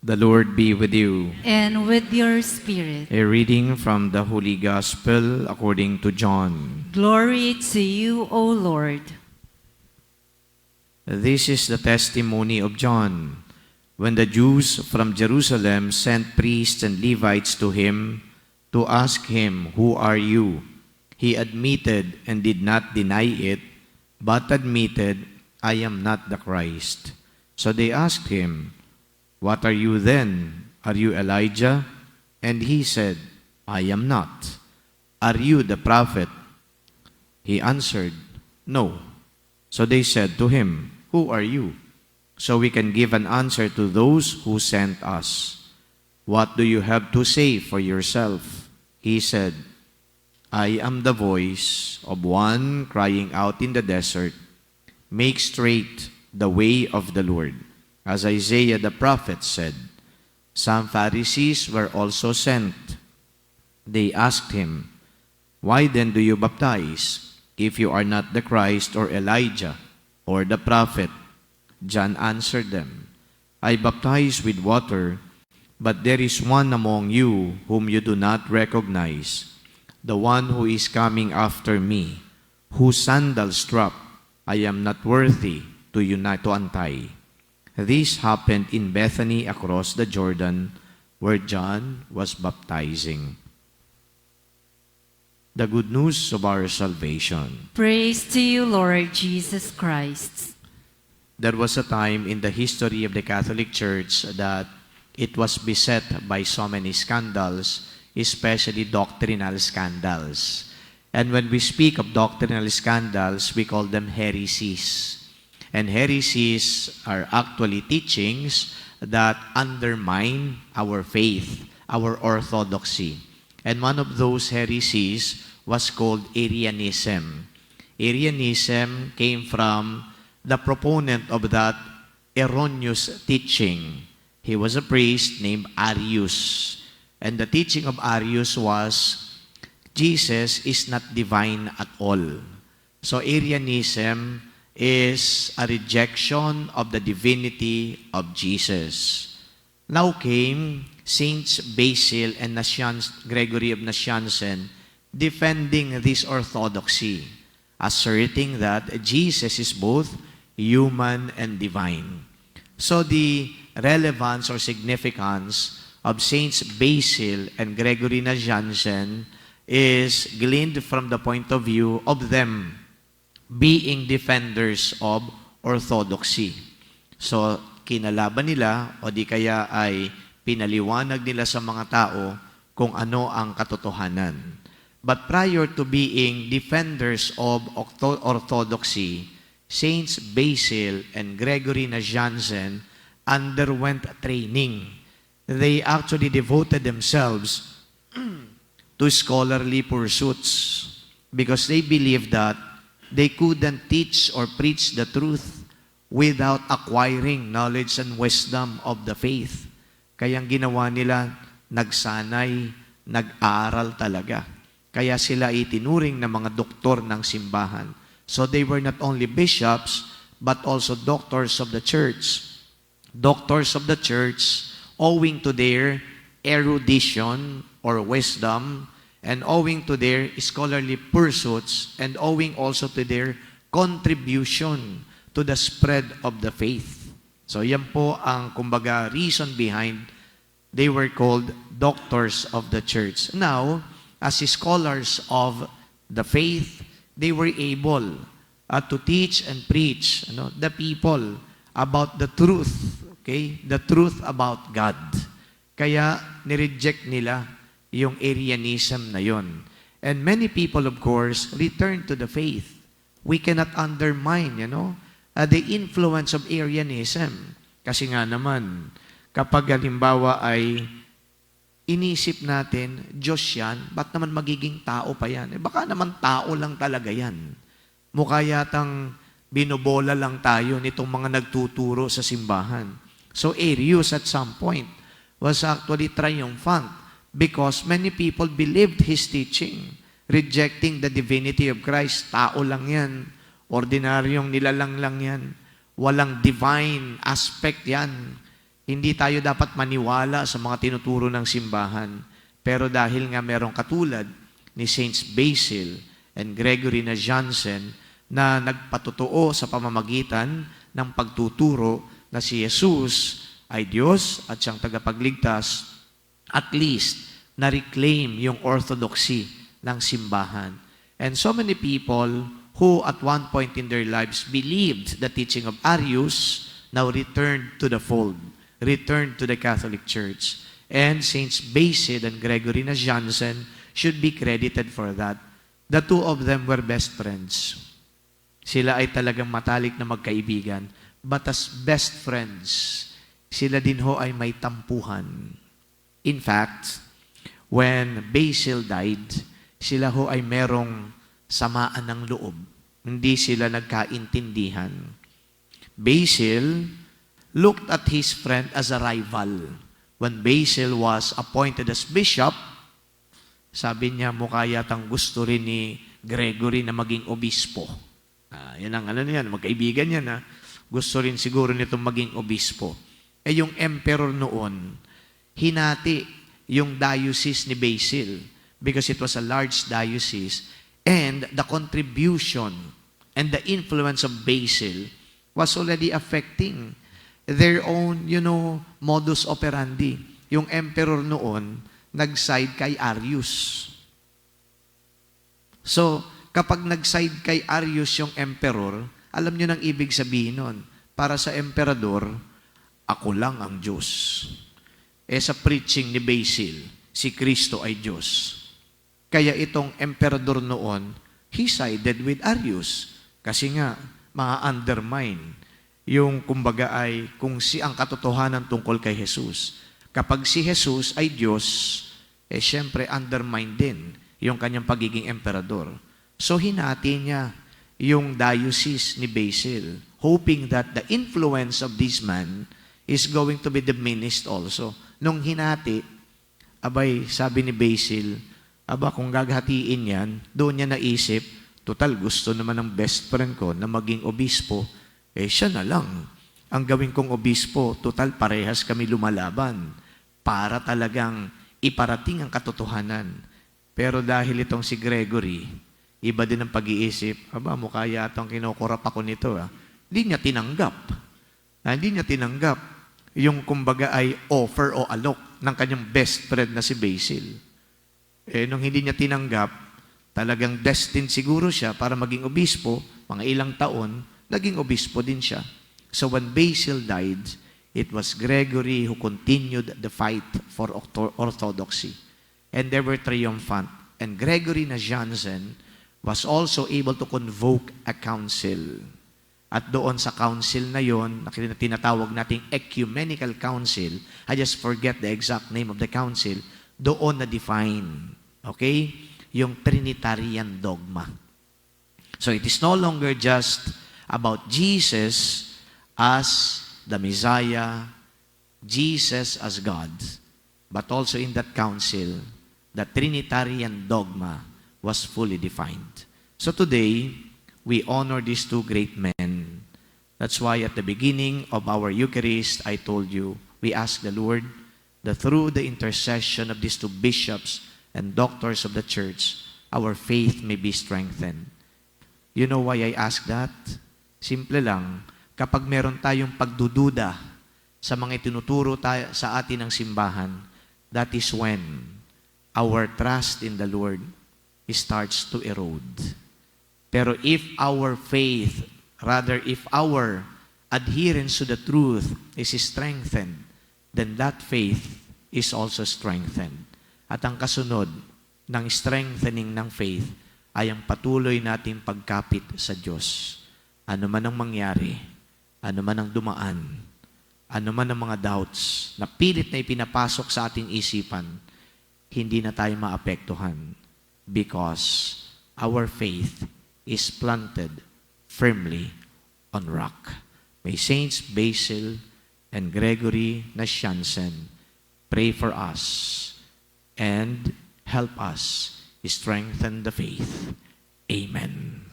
The Lord be with you. And with your spirit. A reading from the Holy Gospel according to John. Glory to you, O Lord. This is the testimony of John. When the Jews from Jerusalem sent priests and Levites to him to ask him, "Who are you?" he admitted and did not deny it, but admitted, "I am not the Christ." So they asked him, "What are you then? Are you Elijah?" And he said, "I am not." "Are you the prophet?" He answered, "No." So they said to him, "Who are you? So we can give an answer to those who sent us. What do you have to say for yourself?" He said, "I am the voice of one crying out in the desert, 'Make straight the way of the Lord,' as Isaiah the prophet said." Some Pharisees were also sent. They asked him, "Why then do you baptize, if you are not the Christ or Elijah or the prophet?" John answered them, "I baptize with water, but there is one among you whom you do not recognize, the one who is coming after me, whose sandal strap I am not worthy to untie." This happened in Bethany across the Jordan, where John was baptizing. The good news of our salvation. Praise to you, Lord Jesus Christ. There was a time in the history of the Catholic Church that it was beset by so many scandals, especially doctrinal scandals. And when we speak of doctrinal scandals, we call them heresies. And heresies are actually teachings that undermine our faith, our orthodoxy. And one of those heresies was called Arianism. Arianism came from the proponent of that erroneous teaching. He was a priest named Arius. And the teaching of Arius was, Jesus is not divine at all. So Arianism is a rejection of the divinity of Jesus. Now came Saints Basil and Gregory of Nazianzen defending this orthodoxy, asserting that Jesus is both human and divine. So the relevance or significance of Saints Basil and Gregory Nazianzen is gleaned from the point of view of them being defenders of orthodoxy. So, kinalaban nila o di kaya ay pinaliwanag nila sa mga tao kung ano ang katotohanan. But prior to being defenders of orthodoxy, Saints Basil and Gregory Nazianzen underwent training. They actually devoted themselves to scholarly pursuits because they believed that they couldn't teach or preach the truth without acquiring knowledge and wisdom of the faith. Kaya ang ginawa nila, nagsanay, nag-aral talaga. Kaya sila itinuring na mga doktor ng simbahan. So they were not only bishops, but also doctors of the church. Doctors of the church, owing to their erudition or wisdom, and owing to their scholarly pursuits, and owing also to their contribution to the spread of the faith. So yan po ang kumbaga reason behind they were called doctors of the church. Now, as scholars of the faith, they were able to teach and preach the people about the truth, okay? The truth about God. Kaya nireject nila yung Arianism na yon. And many people, of course, return to the faith. We cannot undermine, the influence of Arianism. Kasi nga naman, kapag halimbawa ay inisip natin, Diyos yan, ba't naman magiging tao pa yan? Baka naman tao lang talaga yan. Mukha yatang binobola lang tayo nitong mga nagtuturo sa simbahan. So Arius at some point was actually triumphant because many people believed his teaching, rejecting the divinity of Christ. Tao lang yan. Ordinaryong nilalang lang yan. Walang divine aspect yan. Hindi tayo dapat maniwala sa mga tinuturo ng simbahan. Pero dahil nga merong katulad ni Saints Basil and Gregory Nazianzen na nagpatotoo sa pamamagitan ng pagtuturo na si Jesus ay Diyos at siyang tagapagligtas, at least na-reclaim yung orthodoxy ng simbahan. And so many people who at one point in their lives believed the teaching of Arius now returned to the fold, returned to the Catholic Church. And Saints Basil and Gregory Nazianzen should be credited for that. The two of them were best friends. Sila ay talagang matalik na magkaibigan. But as best friends, sila din ho ay may tampuhan. In fact, when Basil died, sila ho ay merong samaan ng loob. Hindi sila nagkaintindihan. Basil looked at his friend as a rival. When Basil was appointed as bishop, sabi niya, mukha yatang gusto rin ni Gregory na maging obispo. Yan ang niyan, magkaibigan yan. Gusto rin siguro nitong maging obispo. Yung emperor noon, hinati yung diocese ni Basil because it was a large diocese, and the contribution and the influence of Basil was already affecting their own, modus operandi. Yung emperor noon, nag-side kay Arius. So, kapag nag-side kay Arius yung emperor, alam nyo nang ibig sabihin nun. Para sa emperador, ako lang ang Diyos. Sa preaching ni Basil, si Kristo ay Diyos. Kaya itong emperador noon, he sided with Arius. Kasi nga, ma-undermine yung kumbaga ay kung ang katotohanan tungkol kay Jesus. Kapag si Jesus ay Diyos, syempre undermine din yung kanyang pagiging emperador. So hinati niya yung diocese ni Basil, hoping that the influence of this man is going to be diminished also. Nung hinati, sabi ni Basil, kung gaghatiin yan, doon niya naisip, total gusto naman ng best friend ko na maging obispo, siya na lang. Ang gawin kong obispo, total parehas kami lumalaban para talagang iparating ang katotohanan. Pero dahil itong si Gregory, iba din ang pag-iisip, mukha yatang kinukurap ako nito. Hindi niya tinanggap. Hindi niya tinanggap yung kumbaga ay offer o alok ng kanyang best friend na si Basil. Nung hindi niya tinanggap, talagang destined siguro siya para maging obispo, mga ilang taon, naging obispo din siya. So when Basil died, it was Gregory who continued the fight for orthodoxy. And they were triumphant. And Gregory Nazianzen was also able to convoke a council. At doon sa council na yon, na tinatawag nating ecumenical council, I just forget the exact name of the council, doon na define, yung Trinitarian dogma. So it is no longer just about Jesus as the Messiah, Jesus as God, but also in that council, the Trinitarian dogma was fully defined. So today, we honor these two great men. That's why at the beginning of our Eucharist, I told you, we ask the Lord that through the intercession of these two bishops and doctors of the church, our faith may be strengthened. You know why I ask that? Simple lang, kapag meron tayong pagdududa sa mga itinuturo sa atin ng simbahan, that is when our trust in the Lord starts to erode. Pero if our faith, if our adherence to the truth is strengthened, then that faith is also strengthened. At ang kasunod ng strengthening ng faith ay ang patuloy nating pagkapit sa Diyos. Ano man ang mangyari, ano man ang dumaan, ano man ang mga doubts na pilit na ipinapasok sa ating isipan, hindi na tayo maapektuhan because our faith is planted firmly on rock. May Saints Basil and Gregory Nazianzen pray for us and help us strengthen the faith. Amen.